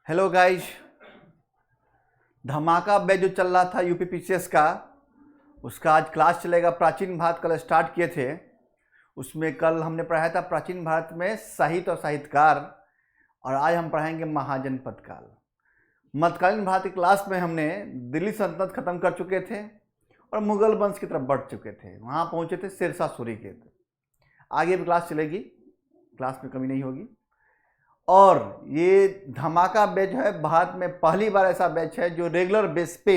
Hello guys. धमाका batch जो चल रहा था यूपीपीसीएस का, उसका आज क्लास चलेगा। प्राचीन भारत कल स्टार्ट किए थे। उसमें कल हमने पढ़ाया था प्राचीन भारत में साहित्य और साहित्यकार, और आज हम पढ़ाएंगे महाजनपद काल। मध्यकालीन भारत की क्लास में हमने दिल्ली सल्तनत खत्म कर चुके थे और मुगल वंश की तरफ बढ़ चुके थे। वहाँ पहुँचे थे शेरशाह सूरी के। आगे भी क्लास चलेगी, क्लास में कमी नहीं होगी। और ये धमाका बैच है, भारत में पहली बार ऐसा बैच है जो रेगुलर बेस पे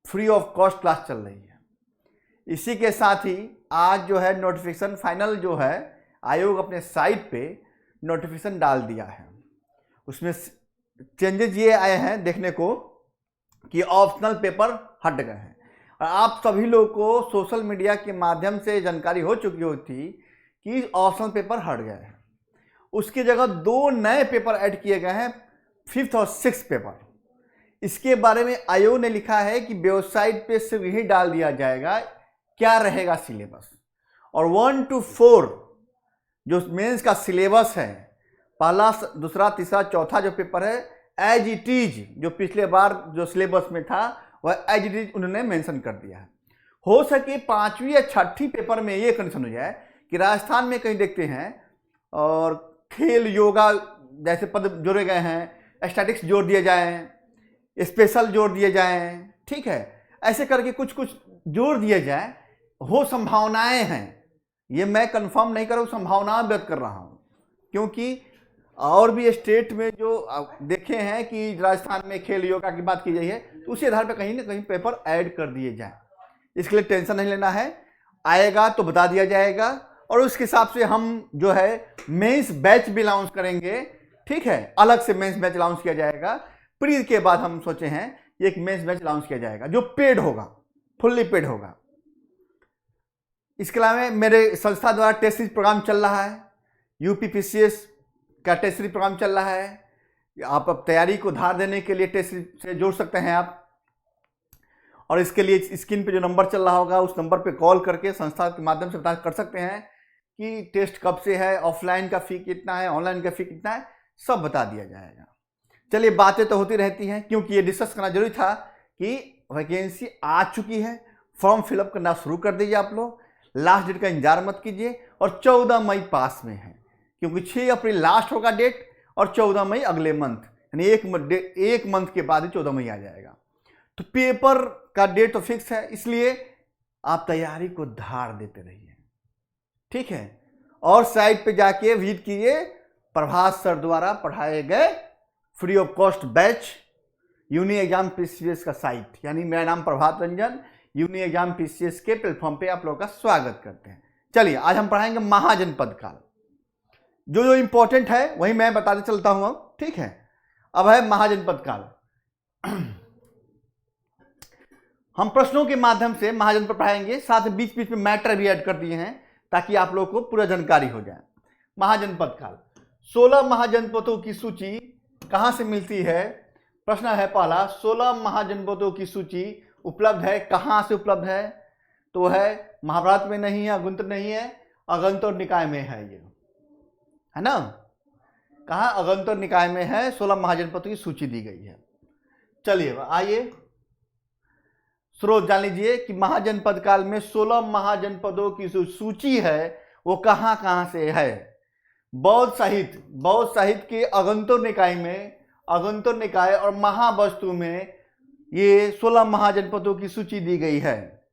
फ्री ऑफ कॉस्ट क्लास चल रही है। इसी के साथ ही आज जो है नोटिफिकेशन फाइनल जो है, आयोग अपने साइट पे नोटिफिकेशन डाल दिया है। उसमें चेंजेस ये आए हैं देखने को कि ऑप्शनल पेपर हट गए हैं। और आप सभी लोगों को सोशल मीडिया के माध्यम से जानकारी हो चुकी होती कि ऑप्शनल पेपर हट गए हैं। उसकी जगह दो नए पेपर ऐड किए गए हैं, 5th और 6th पेपर। इसके बारे में आयोग ने लिखा है कि वेबसाइट पे सिर्फ यही डाल दिया जाएगा क्या रहेगा सिलेबस। और 1 to 4 जो मेंस का सिलेबस है, पहला दूसरा तीसरा चौथा जो पेपर है, एज इट इज जो पिछले बार जो सिलेबस में था वह एज इट इज उन्होंने मेंशन कर दिया है। हो सके 5वीं या 6ठी पेपर में ये कंडीशन हो जाए कि राजस्थान में कहीं देखते हैं और खेल योगा जैसे पद जोड़े गए हैं, स्टैटिक्स जोड़ दिए जाएं, स्पेशल जोड़ दिए जाएं, ठीक है, ऐसे करके कुछ कुछ जोड़ दिए जाए। हो संभावनाएं हैं, ये मैं कंफर्म नहीं कर रहा हूँ, संभावनाएं व्यक्त कर रहा हूँ, क्योंकि और भी स्टेट में जो देखे हैं कि राजस्थान में खेल योगा की बात की गई है, तो उसी आधार पर कहीं ना कहीं पेपर ऐड कर दिए जाए। इसके लिए टेंशन नहीं लेना है, आएगा तो बता दिया जाएगा और उसके हिसाब से हम जो है मेंस बैच भी लॉन्च करेंगे, ठीक है, अलग से मेंस बैच लॉन्च किया जाएगा। प्री के बाद हम सोचे हैं एक मेंस बैच लॉन्च किया जाएगा जो पेड होगा, फुल्ली पेड होगा। इसके अलावा मेरे संस्था द्वारा टेस्ट सीरीज प्रोग्राम चल रहा है, यूपीपीसीएस का टेस्ट सीरीज प्रोग्राम चल रहा है। आप अब तैयारी को धार देने के लिए टेस्ट सीरीज से जोड़ सकते हैं आप। और इसके लिए स्क्रीन पे जो नंबर चल रहा होगा उस नंबर पे कॉल करके संस्था के माध्यम से पता कर सकते हैं कि टेस्ट कब से है, ऑफलाइन का फी कितना है, ऑनलाइन का फी कितना है, सब बता दिया जाएगा। चलिए, बातें तो होती रहती हैं, क्योंकि ये डिस्कस करना जरूरी था कि वैकेंसी आ चुकी है। फॉर्म फिलअप करना शुरू कर दीजिए आप लोग, लास्ट डेट का इंतजार मत कीजिए। और 14 मई पास में है, क्योंकि 6 अप्रैल लास्ट होगा डेट और 14 मई अगले मंथ, यानी एक मंथ के बाद ही 14 मई आ जाएगा। तो पेपर का डेट तो फिक्स है, इसलिए आप तैयारी को धार देते रहिए, ठीक है। और साइट पे जाके विजिट कीजिए, प्रभात सर द्वारा पढ़ाए गए free of cost batch uni exam PCS का साइट, यानी मेरा नाम Prabhat Ranjan, uni exam PCS के प्लेटफॉर्म पे आप लोगों का स्वागत करते हैं। चलिए, आज हम पढ़ाएंगे महाजनपद काल। जो जो इंपॉर्टेंट है वही मैं बताते चलता हूं अब, ठीक है। अब है महाजनपद काल। हम प्रश्नों के माध्यम से महाजनपद पढ़ाएंगे, साथ में बीच बीच में मैटर भी ऐड कर दिए हैं ताकि आप लोगों को पूरा जानकारी हो जाए। महाजनपद काल, 16 महाजनपदों की सूची कहां से मिलती है? प्रश्न है पहला, 16 महाजनपदों की सूची उपलब्ध है, कहां से उपलब्ध है? तो है महाभारत में नहीं है, अगुंतर नहीं है, अगंतर निकाय में है, ये है ना। कहा? अगंतर निकाय में है, 16 महाजनपदों की सूची दी गई है। चलिए आइए स्रोत जान लीजिए कि महाजनपद काल में 16 महाजनपदों की जो सूची है वो कहां कहां से है। बौद्ध साहित्य के अगंतर निकाय में, अगंतर निकाय और महावस्तु में ये 16 महाजनपदों की सूची दी गई है।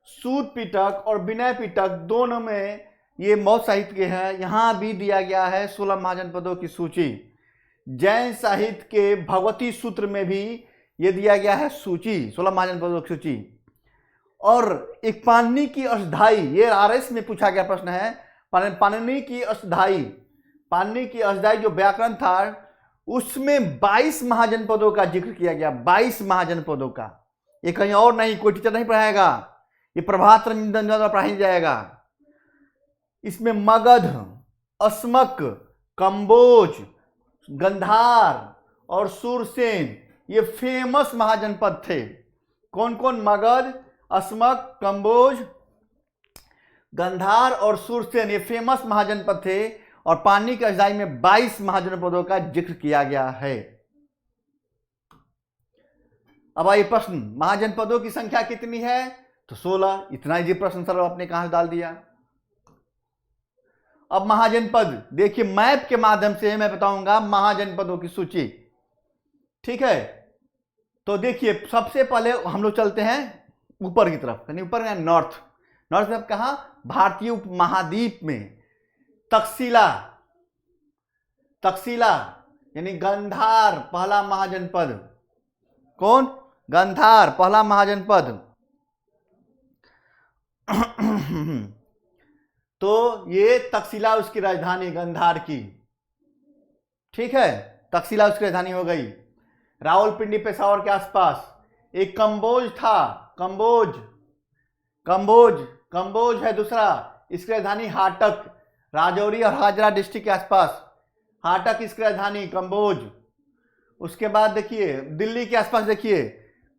सूत पिटक और विनय पिटक दोनों में ये बौद्ध साहित्य के हैं, यहां भी दिया गया है 16 महाजनपदों की सूची। जैन साहित्य के भगवती सूत्र में भी ये दिया गया है सूची, 16 महाजनपदों की सूची। और एक पाणिनि की अष्टधाई, ये आरएस में पूछा गया प्रश्न है, पाणिनि की अष्टधाई जो व्याकरण था उसमें 22 महाजनपदों का जिक्र किया गया, 22 महाजनपदों का। ये कहीं और नहीं, कोई टीचर नहीं पढ़ाएगा, ये प्रभात रंजन द्वारा पढ़ाया जाएगा। इसमें मगध, अस्मक, कंबोज, गंधार और सूरसेन ये फेमस महाजनपद थे। कौन कौन? मगध, अस्मक, कंबोज, गंधार और सूरसेन ये फेमस महाजनपद थे। और पानी के अध्याय में 22 महाजनपदों का जिक्र किया गया है। अब आइए प्रश्न, महाजनपदों की संख्या कितनी है? तो 16। इतना ही प्रश्न सर आपने कहां से डाल दिया। अब महाजनपद देखिए, मैप के माध्यम से मैं बताऊंगा महाजनपदों की सूची, ठीक है। तो देखिए सबसे पहले हम लोग चलते हैं ऊपर की तरफ, यानी ऊपर में नॉर्थ में कहा, भारतीय उपमहाद्वीप में तक्षशिला यानी गांधार पहला महाजनपद। कौन? गांधार पहला महाजनपद। तो ये तक्षशिला उसकी राजधानी गांधार की, ठीक है, तक्षशिला उसकी राजधानी हो गई। रावलपिंडी पेशावर के आसपास एक कंबोज था, कंबोज है दूसरा, इसकी राजधानी हाटक, राजौरी और हाजरा डिस्ट्रिक्ट के आसपास हाटक इसकी राजधानी कंबोज। उसके बाद देखिए दिल्ली के आसपास देखिए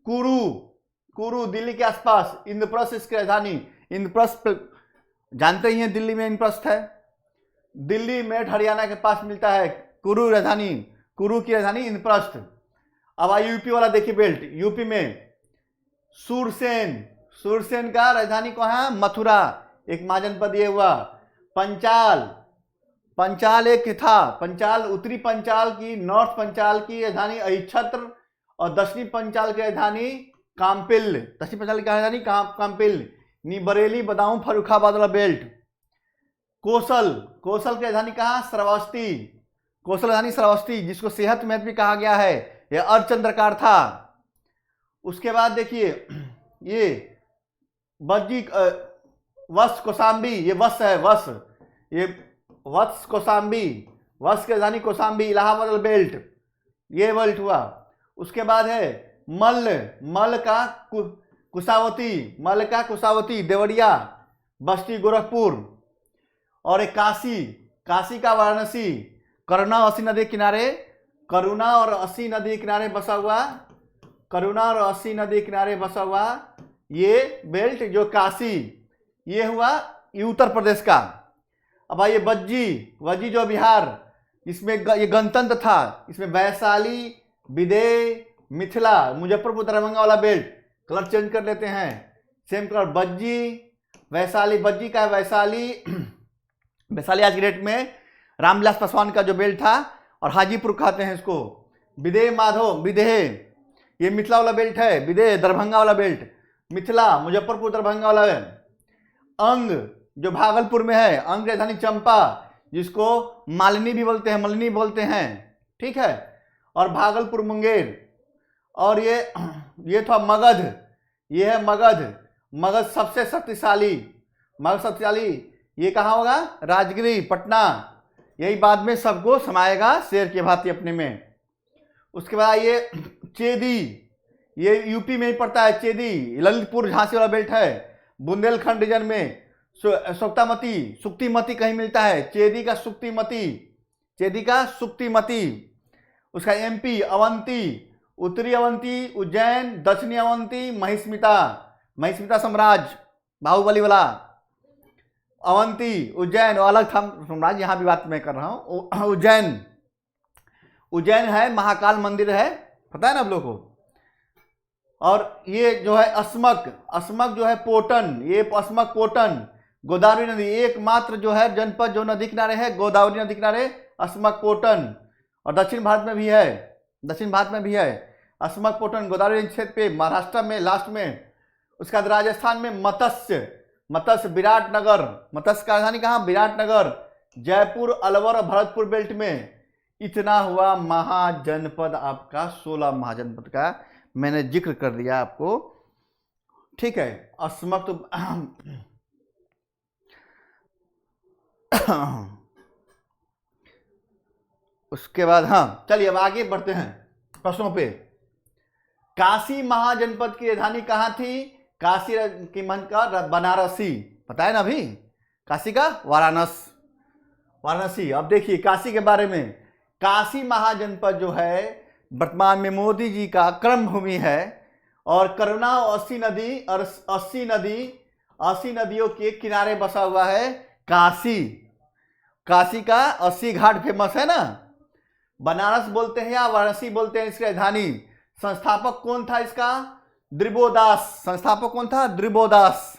कुरू दिल्ली के आसपास, इंद्रप्रस्थ इसकी राजधानी, इंद्रप्रस्थ जानते ही हैं, दिल्ली में इंद्रप्रस्थ है, दिल्ली मेरठ हरियाणा के पास मिलता है, कुरू की राजधानी इंद्रप्रस्थ। अब आई यूपी वाला देखिए बेल्ट, यूपी में सूरसेन का राजधानी कहाँ है? मथुरा, एक महाजनपद ये हुआ। पंचाल एक था, पंचाल उत्तरी पंचाल की, नॉर्थ पंचाल की राजधानी अहिच्छत्र और दक्षिणी पंचाल की राजधानी काम्पिल, दक्षिणी पंचाल की राजधानी काम्पिल। बरेली बदाऊं फर्रुखाबाद वाला बेल्ट। कोसल की राजधानी कहाँ? श्रावस्ती, कोसल राजधानी श्रावस्ती, जिसको सेहत महत्व भी कहा गया है, यह अर्धचंद्राकार था। उसके बाद देखिए ये वत्स कौशाम्बी, ये वत्स है, ये वत्स कौशाम्बी, वत्स की राजधानी कौशाम्बी, इलाहाबाद बेल्ट, ये बेल्ट हुआ। उसके बाद है मल का कुशावती, देवरिया, बस्ती, गोरखपुर। और एक काशी का वाराणसी, करुणा और अस्सी नदी किनारे बसा हुआ ये बेल्ट जो काशी, ये हुआ ये उत्तर प्रदेश का। अब आइए वज्जी जो बिहार, इसमें ये गणतंत्र था, इसमें वैशाली, विदेह, मिथिला, मुजफ्फरपुर, दरभंगा वाला बेल्ट, कलर चेंज कर लेते हैं, सेम कलर। वज्जी का वैशाली आज की डेट में रामविलास पासवान का जो बेल्ट था, और हाजीपुर कहते हैं इसको। विदेह ये मिथिला वाला बेल्ट है, विदेह दरभंगा वाला बेल्ट, मिथिला मुजफ्फरपुर दरभंगा वाला है। अंग जो भागलपुर में है, अंग राजधानी चंपा, जिसको मलिनी बोलते हैं, ठीक है। और भागलपुर मुंगेर। और ये था मगध, ये है मगध सबसे शक्तिशाली, ये कहाँ होगा? राजगिरी, पटना, यही बाद में सबको समाएगा शेर की भांति अपने में। उसके बाद ये चेदी, ये यूपी में ही पड़ता है, चेदी ललितपुर झांसी वाला बेल्ट है। बुंदेलखंड रीजन में सुक्तिमती कहीं मिलता है, चेदी का सुक्तिमती। उसका एमपी अवंती, उत्तरी अवंती, उज्जैन, दक्षिणी अवंती, महिष्मिता साम्राज्य, बाहुबली वाला अवंती, उज्जैन अलग था साम्राज्य, यहाँ भी बात मैं कर रहा हूँ। उज्जैन है, महाकाल मंदिर है, पता है ना आप लोग को। और ये जो है अस्मक जो है पोटन, ये अस्मक पोटन, गोदावरी नदी, एकमात्र जो है जनपद जो नदी किनारे है, गोदावरी नदी किनारे अस्मक पोटन। और दक्षिण भारत में भी है अस्मक पोटन, गोदावरी क्षेत्र पे, महाराष्ट्र में लास्ट में। उसका राजस्थान में मत्स्य विराटनगर, मत्स्य का राजधानी कहाँ? विराटनगर, जयपुर, अलवर और भरतपुर बेल्ट में। इतना हुआ महाजनपद आपका, 16 महाजनपद का मैंने जिक्र कर दिया आपको, ठीक है। अस्मक तो उसके बाद हाँ चलिए अब आगे बढ़ते हैं प्रश्नों पे। काशी महाजनपद की राजधानी कहाँ थी? काशी की मन का बनारसी, पता है ना अभी, काशी का वाराणसी। अब देखिए काशी के बारे में, काशी महाजनपद जो है वर्तमान में मोदी जी का कर्म भूमि है, और करुणा और अस्सी नदियों के किनारे बसा हुआ है काशी। काशी का 80 घाट फेमस है ना, बनारस बोलते हैं या वाराणसी बोलते हैं इसकी राजधानी। संस्थापक कौन था इसका? द्रिबोदास। संस्थापक कौन था? द्रिबोदास।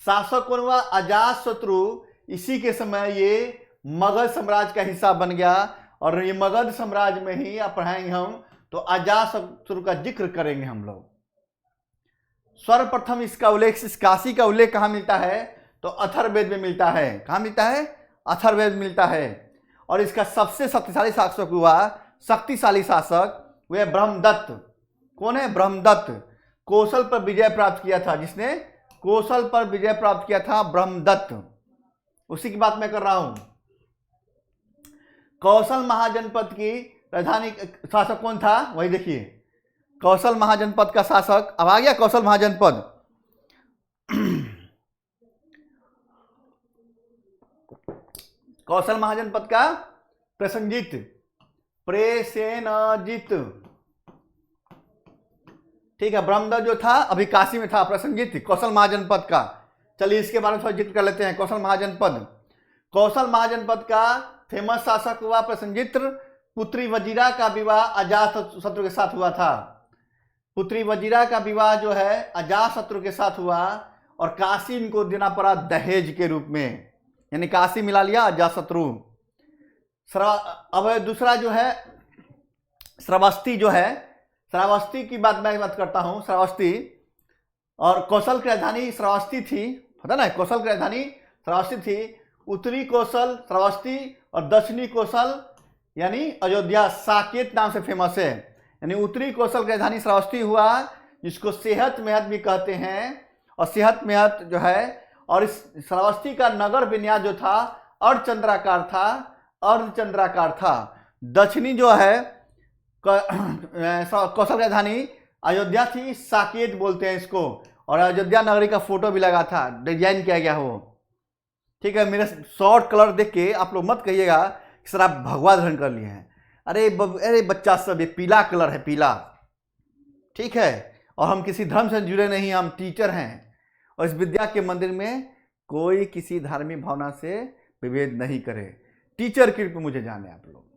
शासक कौन हुआ? अजातशत्रु। इसी के समय ये मगध साम्राज्य का हिस्सा बन गया, और ये मगध साम्राज्य में ही आप पढ़ाएंगे हम तो अजातशत्रु का जिक्र करेंगे हम लोग। सर्वप्रथम इसका उल्लेख, इस काशी का उल्लेख कहाँ मिलता है? तो अथर्ववेद में मिलता है। कहाँ मिलता है? अथर्ववेद मिलता है। और इसका सबसे शक्तिशाली शासक हुआ, शक्तिशाली शासक वह ब्रह्मदत्त। कौन है? ब्रह्मदत्त। कौशल पर विजय प्राप्त किया था, जिसने कौशल पर विजय प्राप्त किया था ब्रह्मदत्त, उसी की बात मैं कर रहा हूं। कौशल महाजनपद की राजधानी शासक कौन था? वही देखिए, कौशल महाजनपद का शासक। अब आ गया कौशल महाजनपद। कौशल महाजनपद का प्रसेनजित, प्रेसेनजित, ठीक है। ब्रह्मदत्त जो था अभी काशी में था, प्रसेनजित कौशल महाजनपद का। चलिए इसके बारे में थोड़ा जिक्र कर लेते हैं। कौशल महाजनपद, कौशल महाजनपद का फेमस शासक हुआ प्रसेनजित। पुत्री वजीरा का विवाह अजातशत्रु के साथ हुआ था। पुत्री वजीरा का विवाह जो है अजातशत्रु के साथ हुआ, और काशी इनको देना पड़ा दहेज के रूप में, यानी काशी मिला लिया अजातशत्रु। अब दूसरा जो है श्रावस्ती, जो है श्रावस्ती की बात मैं करता हूं। श्रावस्ती, और कौशल की राजधानी श्रावस्ती थी, पता ना, कौशल की राजधानी श्रावस्ती थी। उत्तरी कौशल श्रावस्ती और दक्षिणी कौशल यानी अयोध्या साकेत नाम से फेमस है। यानी उत्तरी कौशल की राजधानी श्रावस्ती हुआ, जिसको सेहत महत भी कहते हैं, और सेहत महत जो है, और इस श्रावस्ती का नगर विन्यास जो था अर्धचंद्राकार था, अर्धचंद्राकार था। दक्षिणी जो है कौशल की राजधानी अयोध्या थी, साकेत बोलते हैं इसको, और अयोध्या नगरी का फोटो भी लगा था, डिजाइन किया गया हो, ठीक है। मेरे शॉर्ट कलर देख के आप लोग मत कहिएगा कि सर आप भगवा धारण कर लिए हैं। अरे बच्चा सब, ये पीला कलर है, पीला, ठीक है। और हम किसी धर्म से जुड़े नहीं, हम टीचर हैं, और इस विद्या के मंदिर में कोई किसी धार्मिक भावना से विभेद नहीं करे। टीचर के रूप में मुझे जाने आप लोग।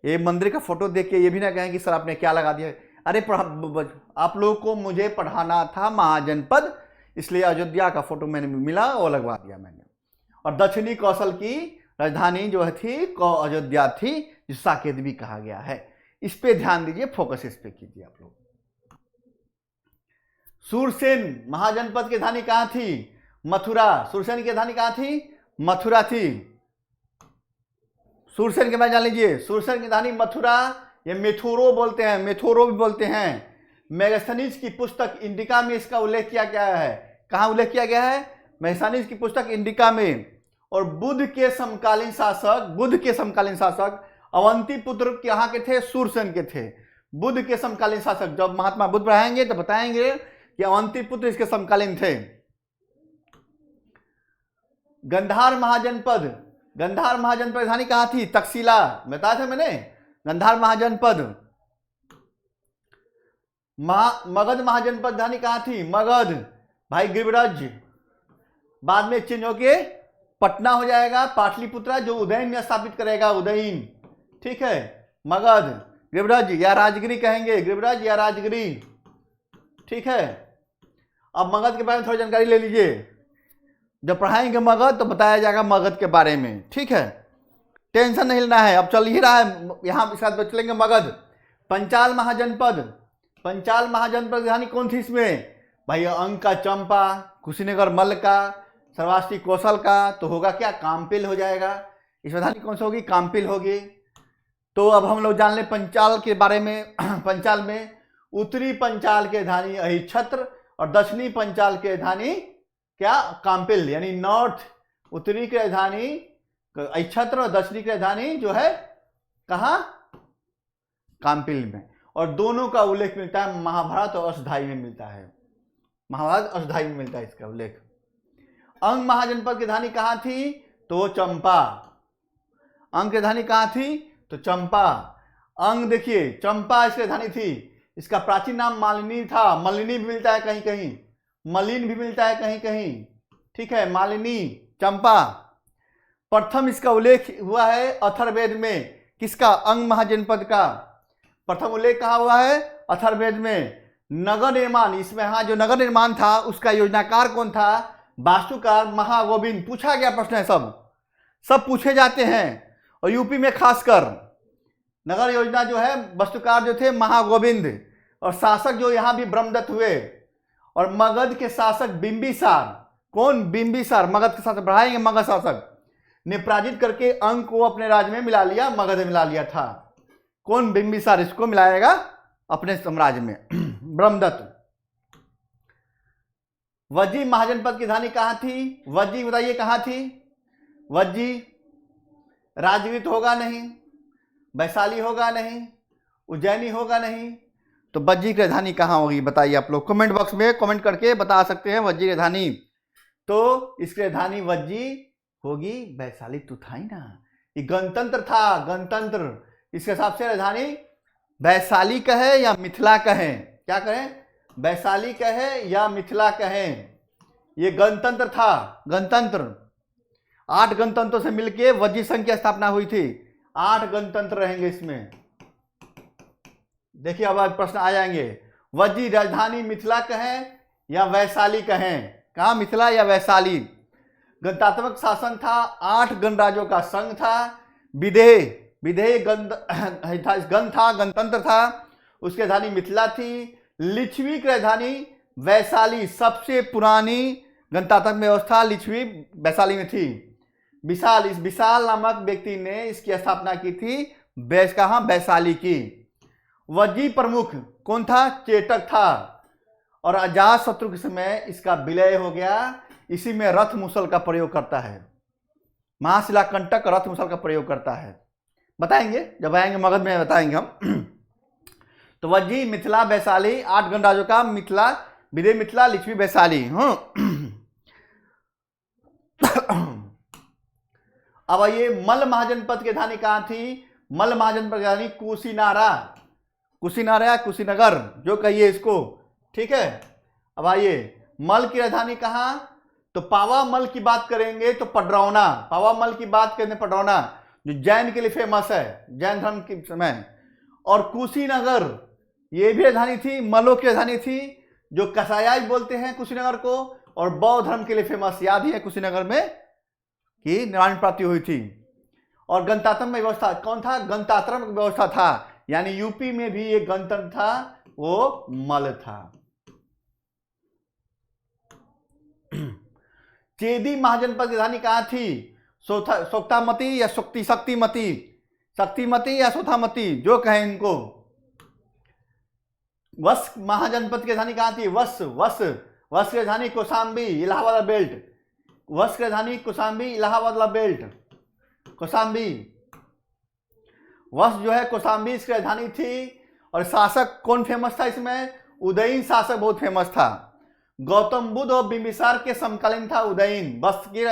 ये मंदिर का फोटो देख के ये भी ना कहें कि सर आपने क्या लगा दिया। अरे आप लोगों को मुझे पढ़ाना था महाजनपद, इसलिए अयोध्या का फोटो मैंने मिला वो लगवा दिया मैंने। और दक्षिणी कौशल की राजधानी जो थी अयोध्या थी, जिस साकेत भी कहा गया है। इस पे ध्यान दीजिए, फोकस इस पे कीजिए आप लोग। सूरसेन महाजनपद की राजधानी कहां थी? मथुरा। सूरसेन की राजधानी कहां थी? मथुरा थी। सूरसेन के बारे में जान लीजिए। सूरसेन की राजधानी मथुरा, ये मेथोरो बोलते हैं, मेथोरो भी बोलते हैं। मेगस्थनीज की पुस्तक इंडिका में इसका उल्लेख किया गया है। कहां उल्लेख किया गया है? मेगस्थनीज की पुस्तक इंडिका में। और बुद्ध के समकालीन शासक अवंती पुत्र कहां के थे? सूरसेन के थे। बुद्ध के समकालीन शासक, जब महात्मा बुद्ध पढ़ाएंगे तो बताएंगे कि अवंती पुत्र इसके समकालीन थे। गंधार महाजनपद, गंधार महाजनपद राजधानी कहां थी? तक्षशिला, बताया था मैंने। गंधार महाजनपद। मगध महाजनपद राजधानी कहां थी? मगध, भाई गिरिराज। बाद में चेंज होके पटना हो जाएगा, पाटलिपुत्रा, जो उदयन में स्थापित करेगा, उदयन, ठीक है। मगध, गिरिराज या राजगिरी कहेंगे, गिरिराज या राजगिरी, ठीक है। अब मगध के बारे में थोड़ी जानकारी ले लीजिए। जब पढ़ाएंगे मगध तो बताया जाएगा मगध के बारे में, ठीक है। टेंशन नहीं लेना है। अब चल ही रहा है, यहां इसके साथ चलेंगे मगध। पंचाल महाजनपद, पंचाल महाजनपद राजधानी कौन थी इसमें? भाई अंग का चंपा, कुशीनगर मल्ल का, श्रावस्ती कौशल का, तो होगा क्या? काम्पिल हो जाएगा। इस राजधानी कौन सी होगी? काम्पिल होगी। तो अब हम लोग जान लें पंचाल के बारे में। पंचाल में उत्तरी पंचाल के राजधानी अहिच्छत्र और दक्षिणी पंचाल के राजधानी क्या? काम्पिल, यानी नॉर्थ। उत्तरी की राजधानी अहिच्छत्र और दक्षिणी की राजधानी जो है कहां? काम्पिल में। और दोनों का उल्लेख मिलता है महाभारत और अष्टधाई में मिलता है। महाभारत अष्टधाई में मिलता है इसका उल्लेख। अंग महाजनपद की राजधानी कहां थी? तो चंपा। अंग की राजधानी कहां थी? तो चंपा। अंग देखिए, चंपा इसकी राजधानी थी। इसका प्राचीन नाम मालिनी था। मलिनी भी मिलता है कहीं कहीं, मलिन भी मिलता है कहीं कहीं, ठीक है। मालिनी, चंपा। प्रथम इसका उल्लेख हुआ है अथर्ववेद में। किसका? अंग महाजनपद का प्रथम उल्लेख कहाँ हुआ है? अथर्ववेद में। नगर निर्माण, इसमें हाँ जो नगर निर्माण था उसका योजनाकार कौन था? वास्तुकार महागोविंद। पूछा गया प्रश्न है, सब पूछे जाते हैं। और यूपी में खासकर नगर योजना जो है वास्तुकार जो थे महागोविंद, और शासक जो यहाँ भी ब्रह्मदत्त हुए। और मगध के शासक बिंबिसार। कौन? बिंबिसार। मगध के शासक, बढ़ाएंगे मगध शासक ने पराजित करके अंग को अपने राज्य में मिला लिया, मगध में मिला लिया था। कौन? बिंबिसार। इसको मिलाएगा अपने साम्राज्य में ब्रह्मदत्त। वज्जी महाजनपद की राजधानी कहाँ थी? वज्जी बताइए कहाँ थी? वज्जी राजगीर होगा नहीं, वैशाली होगा नहीं, उज्जैनी होगा नहीं, तो वज्जी की राजधानी कहाँ होगी बताइए आप लोग। कमेंट बॉक्स में कमेंट करके बता सकते हैं वज्जी की राजधानी। तो इसकी राजधानी वज्जी होगी। वैशाली तो था ही ना, ये गणतंत्र था, गणतंत्र। इसके हिसाब से राजधानी वैशाली कहे या मिथिला कहें, क्या कहें? वैशाली कहे या मिथिला कहें। ये गणतंत्र था, गणतंत्र। 8 गणतंत्रों से मिलकर वज्जी संघ की स्थापना हुई थी। 8 गणतंत्र रहेंगे इसमें। देखिए अब आज प्रश्न आ जाएंगे। वज्जी राजधानी मिथिला कहें या वैशाली कहें? कहाँ? मिथिला या वैशाली। गणतात्मक शासन था, 8 गणराज्यों का संघ था। विदेह गण था, गणतंत्र था। उसकी राजधानी मिथिला थी। लिच्छवी की राजधानी वैशाली, सबसे पुरानी गणतात्मक व्यवस्था लिच्छवी वैशाली में थी। विशाल, इस विशाल नामक व्यक्ति ने इसकी स्थापना की थी, कहाँ? वैशाली की। वज्जी प्रमुख कौन था? चेटक था। और अजात शत्रु के समय इसका विलय हो गया। इसी में रथ मुसल का प्रयोग करता है, महाशिला कंटक रथ मुसल का प्रयोग करता है। बताएंगे जब आएंगे मगध में, बताएंगे हम। तो वज्जी, मिथिला, वैशाली, 8 गणराज्यों का मिथिला, विदेह मिथिला, लिच्छवी, वैशाली। अब ये मल्ल महाजनपद की राजधानी कहाँ थी? मल्ल महाजनपद की राजधानी कुशीनारा, कुशीनारा या कुशीनगर जो कहिए इसको, ठीक है। अब आइए मल्ल की राजधानी कहाँ? तो पावा मल्ल की बात करेंगे तो पडरौना, पावा मल्ल की बात करेंगे पडरौना, जो जैन के लिए फेमस है, जैन धर्म के समय। और कुशीनगर ये भी राजधानी थी, मल्लों की राजधानी थी, जो कसायाई बोलते हैं कुशीनगर को, और बौद्ध धर्म के लिए फेमस। याद ही है कुशीनगर में कि निर्माण प्राप्ति हुई थी। और गणतात्मक व्यवस्था कौन था? गणतात्मक व्यवस्था था, यानी यूपी में भी एक गणतंत्र था, वो मल्ल था। चेदी महाजनपद की राजधानी कहाँ थी? सोक्तामती या शक्तिमती, शक्तिमती या सोथामती जो कहें इनको। वश महाजनपद की राजधानी कहाँ थी? वश की राजधानी कौशाम्बी, इलाहाबाद बेल्ट। वश की राजधानी कौशाम्बी, इलाहाबाद बेल्ट, कौशाम्बी। वश जो है कौशाम्बी इसकी राजधानी थी। और शासक कौन फेमस था इसमें? उदयन शासक बहुत फेमस था। गौतम बुद्ध और बिंबिसार के समकालीन था उदयन। वश की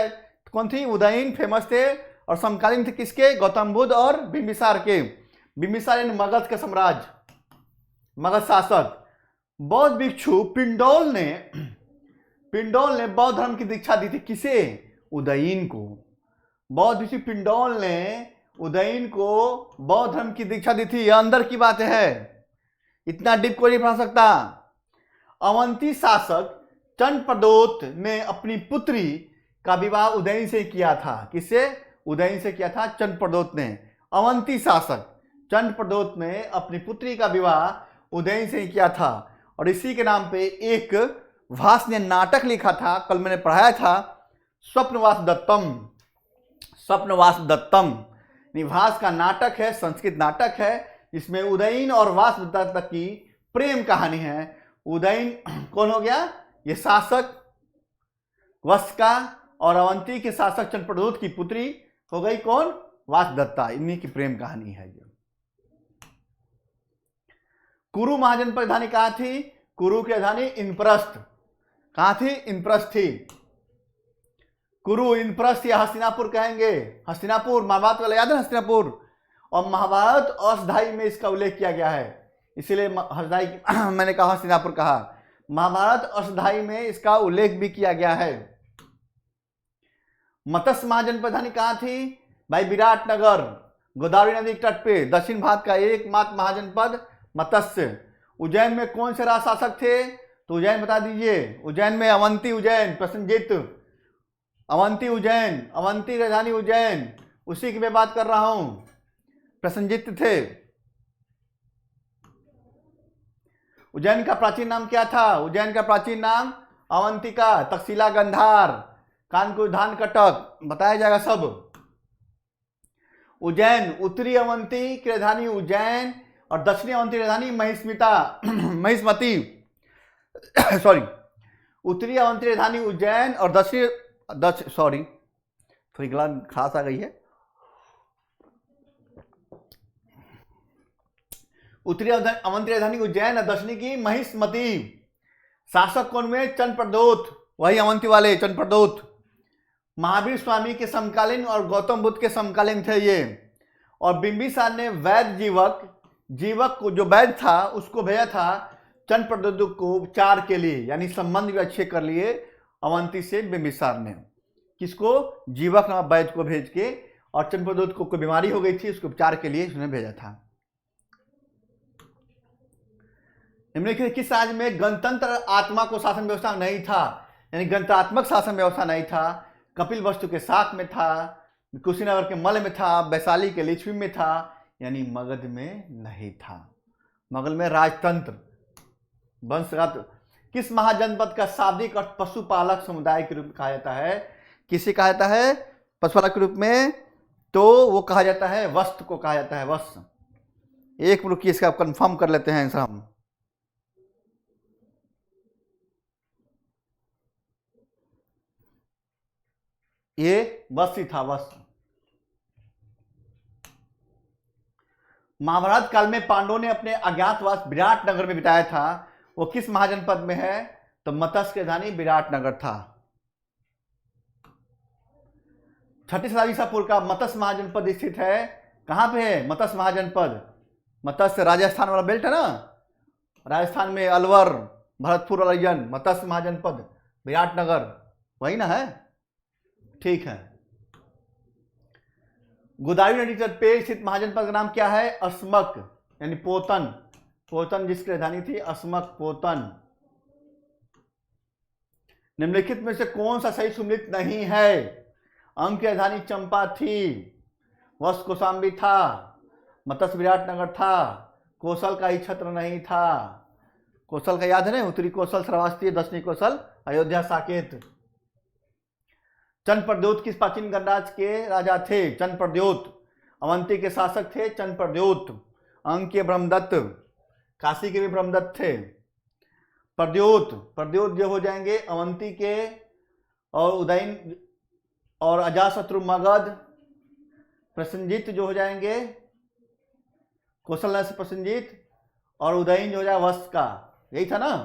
कौन थी? उदयन फेमस थे। और समकालीन थे किसके? गौतम बुद्ध और बिंबिसार के। बिंबिसार यानी मगध के साम्राज्य, मगध शासक। बौद्ध भिक्षु पिंडोल ने बौद्ध धर्म की दीक्षा दी थी। किसे? उदयन को। बौद्ध भिक्षु पिंडोल ने उदयन को बौद्ध धर्म की दीक्षा दी थी। यह अंदर की बात है, इतना डीप कोई नहीं पढ़ा सकता। अवंती शासक चंद्रप्रदोत ने अपनी पुत्री का विवाह उदयन से किया था। किससे? उदयन से किया था चंद्रप्रदोत ने। अवंती शासक चंद्रप्रदोत ने अपनी पुत्री का विवाह उदयन से किया था। और इसी के नाम पे एक भास ने नाटक लिखा था, कल मैंने पढ़ाया था, स्वप्नवास दत्तम। भास का नाटक है, संस्कृत नाटक है, जिसमें उदयन और वास दत्त की प्रेम कहानी है। उदयन कौन हो गया? ये शासक वश का, और अवंती के शासक चंद्रप्रदोत की पुत्री हो गई कौन? वासदत्ता। इन्हीं की प्रेम कहानी है ये। कुरु महाजनपद की राजधानी कहाँ थी? कुरु की राजधानी इंद्रप्रस्थ। कहाँ थी? इंद्रप्रस्थ थी। कुरु, इंद्रप्रस्थ या हस्तिनापुर कहेंगे। हस्तिनापुर, महाभारत वाला याद है हस्तिनापुर? और महाभारत अष्टधाई में इसका उल्लेख किया गया है, इसीलिए मैंने कहा हस्तिनापुर कहा। महाभारत अष्टधाई में इसका उल्लेख भी किया गया है। मत्स्य महाजनपद राजधानी कहाँ थी भाई? विराटनगर, गोदावरी नदी के तट पे दक्षिण भारत का एकमात्र महाजनपद मत्स्य। उज्जैन में कौन से राज शासक थे? तो उज्जैन बता दीजिए। उज्जैन में अवंती उज्जैन, प्रसेनजीत, अवंती उज्जैन, अवंती राजधानी उज्जैन, उसी की मैं बात कर रहा हूं, प्रसेनजीत थे। उज्जैन का प्राचीन नाम क्या था? उज्जैन का प्राचीन नाम अवंतिका, तक्षशिला, गंधार, कानपुर, धान कटक, बताया जाएगा सब। उज्जैन, उत्तरी अवंती की राजधानी उज्जैन और दक्षिणी अवंती की राजधानी महिष्मती सॉरी, उत्तरी अवंती राजधानी उज्जैन और सॉरी थोड़ी गला खांस आ गई है। उत्तरी अवंती राजधानी उज्जैन और दक्षिणी की महिष्मती। शासक कौन में? चंद्र प्रद्योत, वही अवंती वाले चंद्र प्रद्योत। महावीर स्वामी के समकालीन और गौतम बुद्ध के समकालीन थे ये। और बिंबिसार ने वैद्य जीवक को, जो वैद्य था उसको भेजा था चंद्र प्रद्योत को उपचार के लिए, यानी संबंध भी अच्छे कर लिए अवंती से बिंबिसार ने। किसको? जीवक नाम वैद्य को भेज के, और चंद्र प्रद्योत को कोई बीमारी हो गई थी, उसके उपचार के लिए उसने भेजा था। निम्नलिखित किस राज्य में गणतंत्र आत्मा को शासन व्यवस्था नहीं था? यानी गणतंत्रात्मक शासन व्यवस्था नहीं था। कपिल वस्तु के साथ में था, कुशीनगर के मल में था, वैशाली के लिच्छवी में था, यानी मगध में नहीं था। मगध में राजतंत्र वंशगत। किस महाजनपद का शाब्दिक अर्थ पशुपालक समुदाय के रूप में कहा जाता है? किसे कहा जाता है पशुपालक के रूप में? तो वो कहा जाता है वस्त को कहा जाता है, वस्त। एक रुकिए, इसका कंफर्म कर लेते हैं आंसर हम। ये वस्त ही था, वस्त। महाभारत काल में पांडवों ने अपने अज्ञातवास विराटनगर में बिताया था, वो किस महाजनपद में है? तो मत्स्य की राजधानी विराटनगर था। छठी शताब्दी ईसा पूर्व का मत्स्य महाजनपद स्थित है, कहां पे है मत्स्य महाजनपद? मत्स्य राजस्थान वाला बेल्ट है ना, राजस्थान में अलवर, भरतपुर वाला रीजन, मत्स्य महाजनपद विराटनगर, वही ना है? ठीक है। गोदावरी नदी तट पे स्थित महाजनपद का नाम क्या है? अस्मक, यानी पोतन। पोतन जिसकी राजधानी थी अस्मक, पोतन। निम्नलिखित में से कौन सा सही सुमिलित नहीं है? अंक की राजधानी चंपा थी, वस्त कौशाम्बी था, मत्स्य विराटनगर था, कौशल का ही छत्र नहीं था। कौशल का याद है ना? उत्तरी कौशल श्रावस्ती, दक्षिणी कौशल अयोध्या साकेत। चंद्र प्रद्योत किस प्राचीन गणराज्य के राजा थे? चंद्र प्रद्योत अवंती के शासक थे। चंद्र प्रद्योत। अंक के ब्रह्मदत्त, काशी के भी ब्रह्मदत्त थे। प्रद्योत जो हो जाएंगे अवंती के, और उदयन और अजातशत्रु मगध। प्रसेनजीत जो हो जाएंगे कौशल से प्रसेनजीत, और उदयन जो हो जाए वस्त का, यही था ना?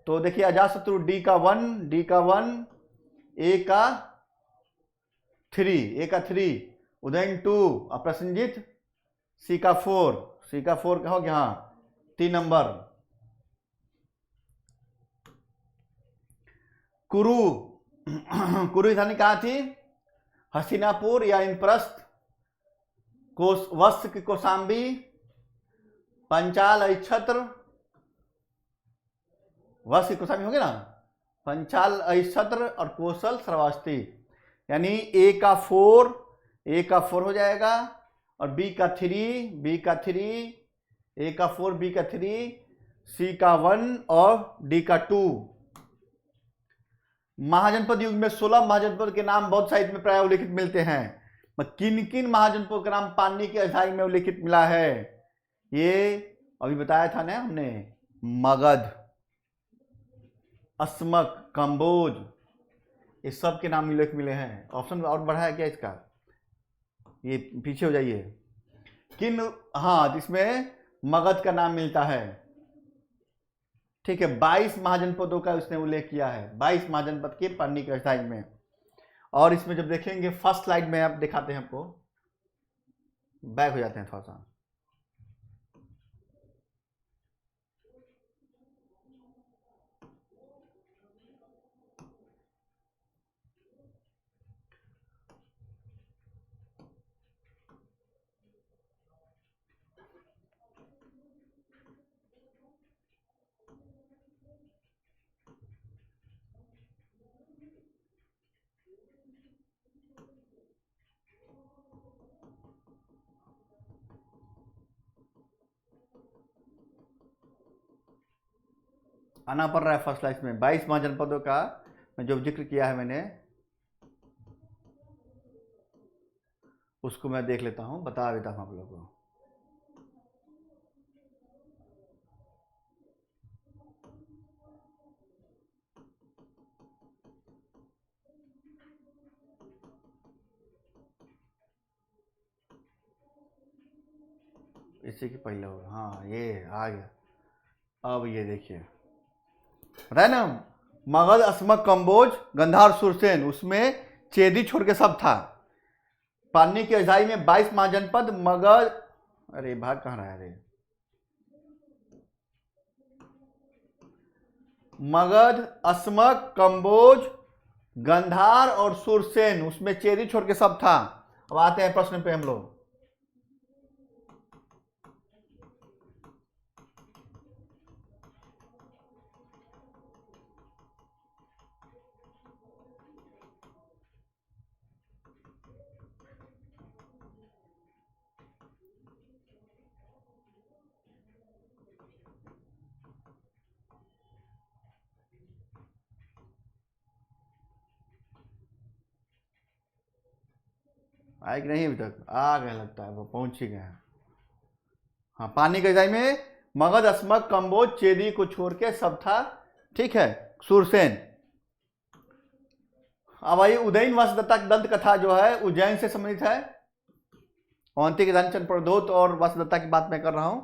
तो देखिए अजातशत्रु डी का 1, ए का 3, उदयन 2 और प्रसेनजीत सी का 4 का हो गया, हाँ 3 नंबर। कुरु राजधानी कहाँ थी? हस्तिनापुर या इंद्रप्रस्थ। वत्स की कौशाम्बी, पंचाल अहिच्छत्र, वत्स की कौशाम्बी होगी ना, पंचाल अहिच्छत्र और कौशल श्रावस्ती। यानी ए का 4 हो जाएगा, और बी का 3, ए का 4, बी का 3, सी का 1 और डी का 2। महाजनपद युग में 16 महाजनपद के नाम बौद्ध साहित्य में प्राय उल्लेखित मिलते हैं। किन किन महाजनपद का नाम पाणिनि के अध्याय में उल्लेखित मिला है? ये अभी बताया था ना हमने, मगध, अस्मक, कंबोज, ये सब के नाम उल्लेख मिले हैं। ऑप्शन और बढ़ा है क्या इसका? ये पीछे हो जाइए। किन, हाँ जिसमें मगध का नाम मिलता है। ठीक है, 22 महाजनपदों का उसने उल्लेख किया है, 22 महाजनपद के पाणिनि के अध्याय में। और इसमें जब देखेंगे फर्स्ट स्लाइड में आप दिखाते हैं, आपको बैक हो जाते हैं थोड़ा सा। आना पड़ रहा है फर्स्ट लाइफ में। 22 महाजनपदों का मैं जो जिक्र किया है मैंने, उसको मैं देख लेता हूँ, बता देता हूँ आप लोगों को। इसी के पहले होगा, हाँ ये आ गया। अब ये देखिए बताया ना, मगध, अस्मक, कंबोज, गंधार, सुरसेन, उसमें चेदी छोड़ के सब था। पानी की अजाई में 22 महाजनपद, मगध, अरे भाग कहाँ रहा है रे, मगध, अस्मक, कंबोज, गंधार और सुरसेन, उसमें चेदी छोड़ के सब था। अब आते हैं प्रश्न पे हम लोग। आए कि नहीं, अभी तक आ गए लगता है, वो पहुंच ही गए हैं। हाँ, पानी की अजाई में मगध, अस्मक, कंबोज, चेदी को छोड़ के सब था, ठीक है, सुरसेन। अब आई उदयन वासुदत्ता की दंत कथा जो है उज्जैन से संबंधित है। अवंती के दानचंद प्रदोत और वासुदत्ता की बात मैं कर रहा हूं।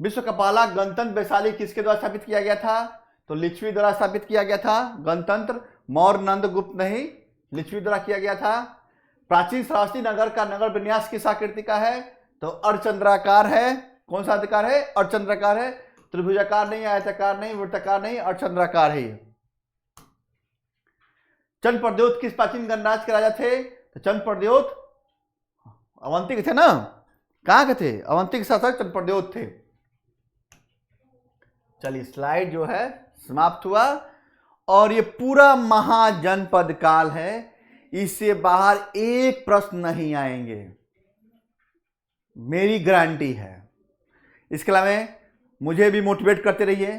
विश्व का पहला गणतंत्र वैशाली किसके द्वारा स्थापित किया गया था? तो लिच्छवी द्वारा स्थापित किया गया था। गणतंत्र मौर्य नंदगुप्त नहीं, लिच्छवी द्वारा किया गया था। प्राचीन श्रावस्ती नगर का नगर विन्यास किस आकृति का है? तो अर्धचंद्राकार है। कौन सा आकार है? अर्धचंद्राकार है। त्रिभुजाकार नहीं, आयताकार नहीं, वृत्ताकार नहीं, अर्धचंद्राकार है। चंद प्रद्योत किस प्राचीन गणराज्य के राजा थे? तो चंद प्रद्योत अवंती के थे ना, कहां के थे? अवंती के शासक चंद प्रद्योत थे। चलिए स्लाइड जो है समाप्त हुआ। और ये पूरा महाजनपद काल है, इससे बाहर एक प्रश्न नहीं आएंगे, मेरी गारंटी है। इसके अलावा मुझे भी मोटिवेट करते रहिए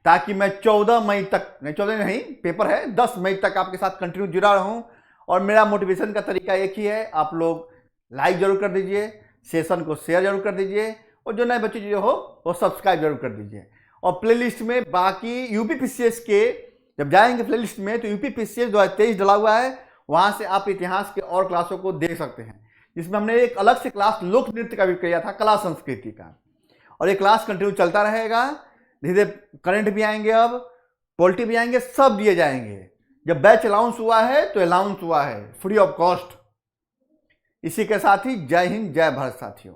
ताकि मैं 14 मई तक, नहीं 14 नहीं, पेपर है 10 मई तक आपके साथ कंटिन्यू जुड़ा रहूं। और मेरा मोटिवेशन का तरीका एक ही है, आप लोग लाइक जरूर कर दीजिए, सेशन को शेयर जरूर कर दीजिए, और जो नए बच्चे जो हो वो सब्सक्राइब जरूर कर दीजिए। और प्लेलिस्ट में बाकी यूपीपीसीएस के जब जाएंगे प्लेलिस्ट में, तो यूपीपीसीएस 2023 डला हुआ है, वहां से आप इतिहास के और क्लासों को देख सकते हैं, जिसमें हमने एक अलग से क्लास लोक नृत्य का भी किया था, कला संस्कृति का। और ये क्लास कंटिन्यू चलता रहेगा, धीरे धीरे करंट भी आएंगे, अब पॉलिटी भी आएंगे, सब दिए जाएंगे। जब बैच अलाउंस हुआ है तो अलाउंस हुआ है फ्री ऑफ कॉस्ट। इसी के साथ ही जय हिंद, जय भारत साथियों।